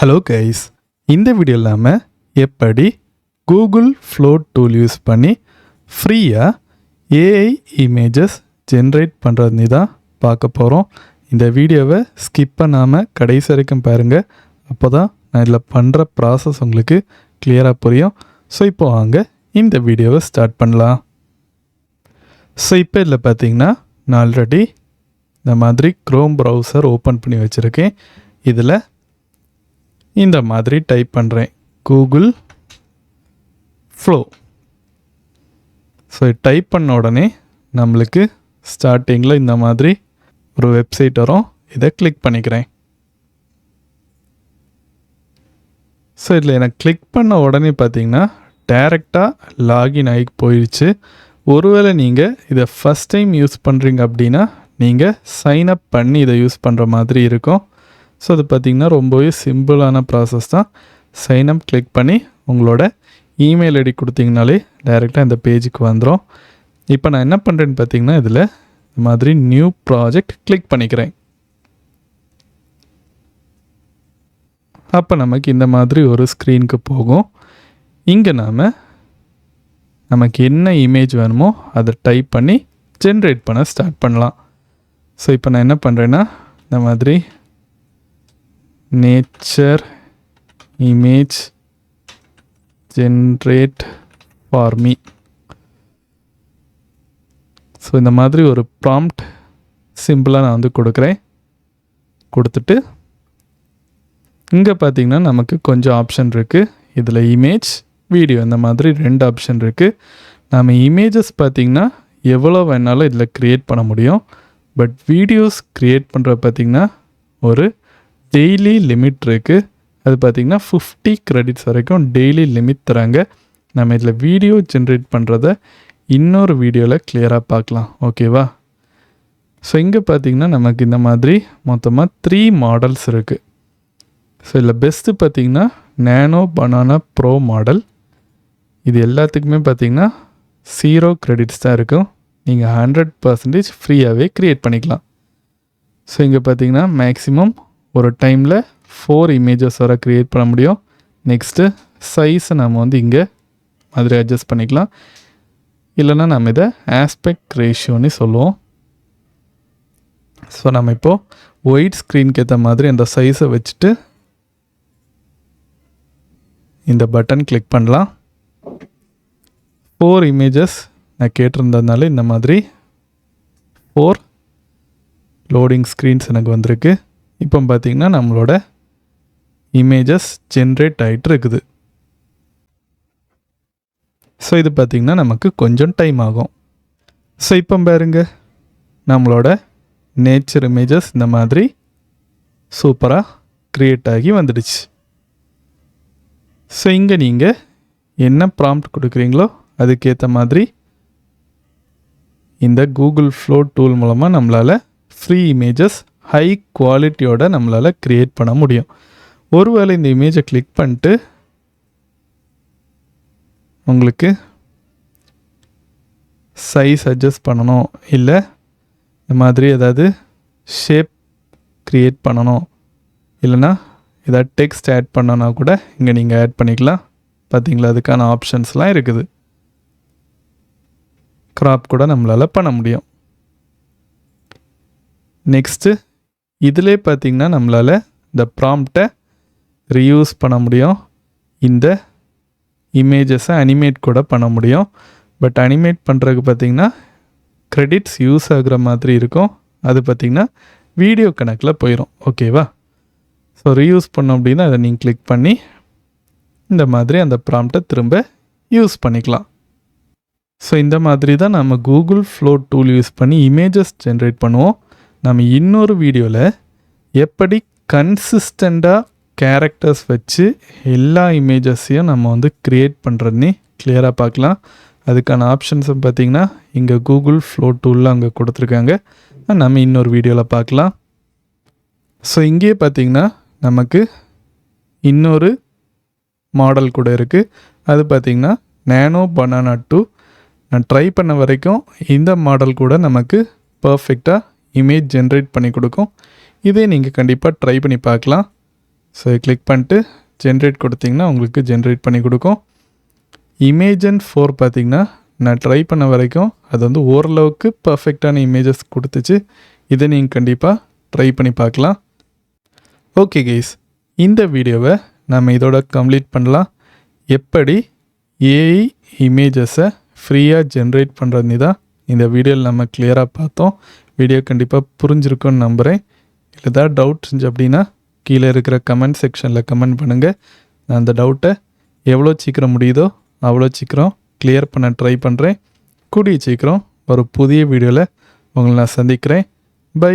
Hello guys, இந்த வீடியோவில் நாம் எப்படி கூகுள் ஃப்ளோட் டூல் யூஸ் பண்ணி ஃப்ரீயாக ஏஐ இமேஜஸ் ஜென்ரேட் பண்ணுறதுன்னு தான் பார்க்க போகிறோம். இந்த வீடியோவை ஸ்கிப் பண்ணாமல் கடைசி வரைக்கும் பாருங்கள். அப்போ தான் நான் இதில் பண்ணுற ப்ராசஸ் உங்களுக்கு கிளியராக புரியும். ஸோ இப்போ வாங்க இந்த வீடியோவை ஸ்டார்ட் பண்ணலாம். ஸோ இப்போ இதில் பார்த்தீங்கன்னா நான் ஆல்ரெடி இந்த மாதிரி க்ரோம் ப்ரௌசர் ஓப்பன் பண்ணி வச்சுருக்கேன். இதில் இந்த மாதிரி டைப் பண்ணுறேன், கூகுள் ஃப்ளோ. ஸோ டைப் பண்ண உடனே நம்மளுக்கு ஸ்டார்டிங்கில் இந்த மாதிரி ஒரு வெப்சைட் வரும். இதை கிளிக் பண்ணிக்கிறேன். ஸோ இதில் எனக்கு கிளிக் பண்ண உடனே பார்த்தீங்கன்னா டைரெக்டாக லாகின் ஆகி போயிடுச்சு. ஒருவேளை நீங்கள் இதை ஃபஸ்ட் டைம் யூஸ் பண்ணுறீங்க அப்படின்னா நீங்கள் சைன்அப் பண்ணி இதை யூஸ் பண்ணுற மாதிரி இருக்கும். ஸோ அது பார்த்திங்கன்னா ரொம்பவே சிம்பிளான ப்ராசஸ் தான். சைன்அப் கிளிக் பண்ணி உங்களோட இமெயில் ஐடி கொடுத்தீங்கனாலே டைரெக்டாக இந்த பேஜுக்கு வந்துடும். இப்போ நான் என்ன பண்ணுறேன்னு பார்த்தீங்கன்னா இதில் இந்த மாதிரி நியூ ப்ராஜெக்ட் கிளிக் பண்ணிக்கிறேன். அப்போ நமக்கு இந்த மாதிரி ஒரு ஸ்க்ரீனுக்கு போகும். இங்கே நமக்கு என்ன இமேஜ் வேணுமோ அதை டைப் பண்ணி ஜென்ரேட் பண்ண ஸ்டார்ட் பண்ணலாம். ஸோ இப்போ நான் என்ன பண்ணுறேன்னா இந்த மாதிரி nature image generate for me. So இந்த மாதிரி ஒரு ப்ராம்ப்ட் சிம்பிளாக நான் கொடுக்குறேன். கொடுத்துட்டு இங்கே பார்த்திங்கன்னா நமக்கு கொஞ்சம் ஆப்ஷன் இருக்குது. இதில் இமேஜ், வீடியோ இந்த மாதிரி 2 ஆப்ஷன் இருக்குது. நம்ம இமேஜஸ் பார்த்திங்கன்னா எவ்வளோ வேணாலும் இதில் க்ரியேட் பண்ண முடியும். பட் வீடியோஸ் க்ரியேட் பண்ணுற பார்த்திங்கன்னா ஒரு டெய்லி லிமிட் இருக்குது. அது பார்த்திங்கன்னா 50 கிரெடிட்ஸ் வரைக்கும் டெய்லி லிமிட் தராங்க. நம்ம இதில் வீடியோ ஜென்ரேட் பண்ணுறத இன்னொரு வீடியோவில் கிளியராக பார்க்கலாம், ஓகேவா? ஸோ இங்கே பார்த்திங்கன்னா நமக்கு இந்த மாதிரி மொத்தமாக 3 மாடல்ஸ் இருக்குது. ஸோ இதில் பெஸ்ட்டு பார்த்திங்கன்னா நேனோ பனானா ப்ரோ மாடல். இது எல்லாத்துக்குமே பார்த்திங்கன்னா 0 கிரெடிட்ஸ் தான் இருக்கும். நீங்கள் 100% ஃப்ரீயாகவே க்ரியேட் பண்ணிக்கலாம். ஸோ இங்கே பார்த்திங்கன்னா மேக்ஸிமம் ஒரு டைமில் 4 இமேஜஸ் வரை க்ரியேட் பண்ண முடியும். நெக்ஸ்ட்டு சைஸை நம்ம இங்கே மாதிரி அட்ஜஸ்ட் பண்ணிக்கலாம். இல்லைனா நம்ம இதை ஆஸ்பெக்ட் ரேஷியோன்னு சொல்லுவோம். ஸோ நம்ம இப்போது ஒயிட் ஸ்க்ரீனுக்கு ஏற்ற மாதிரி அந்த சைஸை வச்சுட்டு இந்த பட்டன் கிளிக் பண்ணலாம். 4 இமேஜஸ் நான் கேட்டிருந்ததுனால இந்த மாதிரி 4 லோடிங் ஸ்க்ரீன்ஸ் எனக்கு வந்திருக்கு. இப்போ பார்த்திங்கன்னா நம்மளோட இமேஜஸ் ஜென்ரேட் ஆகிட்டு இருக்குது. ஸோ இது பார்த்திங்கன்னா நமக்கு கொஞ்சம் டைம் ஆகும். ஸோ இப்போ பாருங்க, நம்மளோட நேச்சர் இமேஜஸ் இந்த மாதிரி சூப்பராக க்ரியேட் ஆகி வந்துடுச்சு. ஸோ இங்கே நீங்கள் என்ன ப்ராம்ப்ட் கொடுக்குறீங்களோ அதுக்கேற்ற மாதிரி இந்த கூகுள் ஃப்ளோ டூல் மூலமாக நம்மளால் ஃப்ரீ இமேஜஸ் ஹை குவாலிட்டியோட நம்மளால் க்ரியேட் பண்ண முடியும். ஒருவேளை இந்த இமேஜை கிளிக் பண்ணிட்டு உங்களுக்கு சைஸ் அட்ஜஸ்ட் பண்ணணும், இல்லை இந்த மாதிரி ஏதாவது ஷேப் க்ரியேட் பண்ணணும், இல்லைனா ஏதாவது டெக்ஸ்ட் ஆட் பண்ணனா கூட இங்கே நீங்கள் ஆட் பண்ணிக்கலாம். பார்த்தீங்களா, அதுக்கான ஆப்ஷன்ஸ்லாம் இருக்குது. கிராப் கூட நம்மளால் பண்ண முடியும். நெக்ஸ்ட்டு இதிலே பார்த்திங்கன்னா நம்மளால் இந்த ப்ராம்ப்டை ரீயூஸ் பண்ண முடியும். இந்த இமேஜஸை அனிமேட் கூட பண்ண முடியும். பட் அனிமேட் பண்ணுறதுக்கு பார்த்திங்கன்னா கிரெடிட்ஸ் யூஸ் ஆகுற மாதிரி இருக்கும். அது பார்த்திங்கன்னா வீடியோ கணக்கில் போயிடும், ஓகேவா? ஸோ ரீயூஸ் பண்ணோம் அப்படின்னா அதை நீங்கள் கிளிக் பண்ணி இந்த மாதிரி அந்த ப்ராம்ப்டை திரும்ப யூஸ் பண்ணிக்கலாம். ஸோ இந்த மாதிரி தான் நம்ம கூகுள் ஃப்ளோ டூல் யூஸ் பண்ணி இமேஜஸ் ஜென்ரேட் பண்ணுவோம். நம்ம இன்னொரு வீடியோவில் எப்படி கன்சிஸ்டண்ட்டாக கேரக்டர்ஸ் வச்சு எல்லா இமேஜஸையும் நம்ம க்ரியேட் பண்ணுறதுனே கிளியராக பார்க்கலாம். அதுக்கான ஆப்ஷன்ஸை பார்த்திங்கன்னா இங்கே கூகுள் ஃப்ளோ டூலில் அங்கே கொடுத்துருக்காங்க. நம்ம இன்னொரு வீடியோவில் பார்க்கலாம். ஸோ இங்கேயே பார்த்திங்கன்னா நமக்கு இன்னொரு மாடல் கூட இருக்குது. அது பார்த்திங்கன்னா நேனோ பனானா 2. நான் ட்ரை பண்ண வரைக்கும் இந்த மாடல் கூட நமக்கு பர்ஃபெக்டாக இமேஜ் ஜென்ரேட் பண்ணி கொடுக்கும். இதே நீங்கள் கண்டிப்பாக ட்ரை பண்ணி பார்க்கலாம். ஸோ கிளிக் பண்ணிட்டு ஜென்ரேட் கொடுத்திங்கன்னா உங்களுக்கு ஜென்ரேட் பண்ணி கொடுக்கும். இமேஜன் 4 பார்த்திங்கன்னா நான் ட்ரை பண்ண வரைக்கும் அது வந்து ஓரளவுக்கு பர்ஃபெக்டான இமேஜஸ் கொடுத்துச்சு. இதை நீங்கள் கண்டிப்பாக ட்ரை பண்ணி பார்க்கலாம். ஓகே கைஸ், இந்த வீடியோவை நம்ம இதோட கம்ப்ளீட் பண்ணலாம். எப்படி ஏஐ இமேஜஸை ஃப்ரீயாக ஜென்ரேட் பண்ணுறதுன்னு தான் இந்த வீடியோவில் நம்ம கிளியராக பார்த்தோம். வீடியோ கண்டிப்பாக புரிஞ்சிருக்கும்னு நம்புகிறேன். இல்லை ஏதாவது டவுட் இருந்துச்சு அப்படின்னா கீழே இருக்கிற கமெண்ட் செக்ஷனில் கமெண்ட் பண்ணுங்கள். நான் அந்த டவுட்டை எவ்வளோ சீக்கிரம் முடியுதோ அவ்வளோ சீக்கிரம் கிளியர் பண்ண ட்ரை பண்ணுறேன். கூடிய சீக்கிரம் ஒரு புதிய வீடியோவில் உங்களை நான் சந்திக்கிறேன். பை.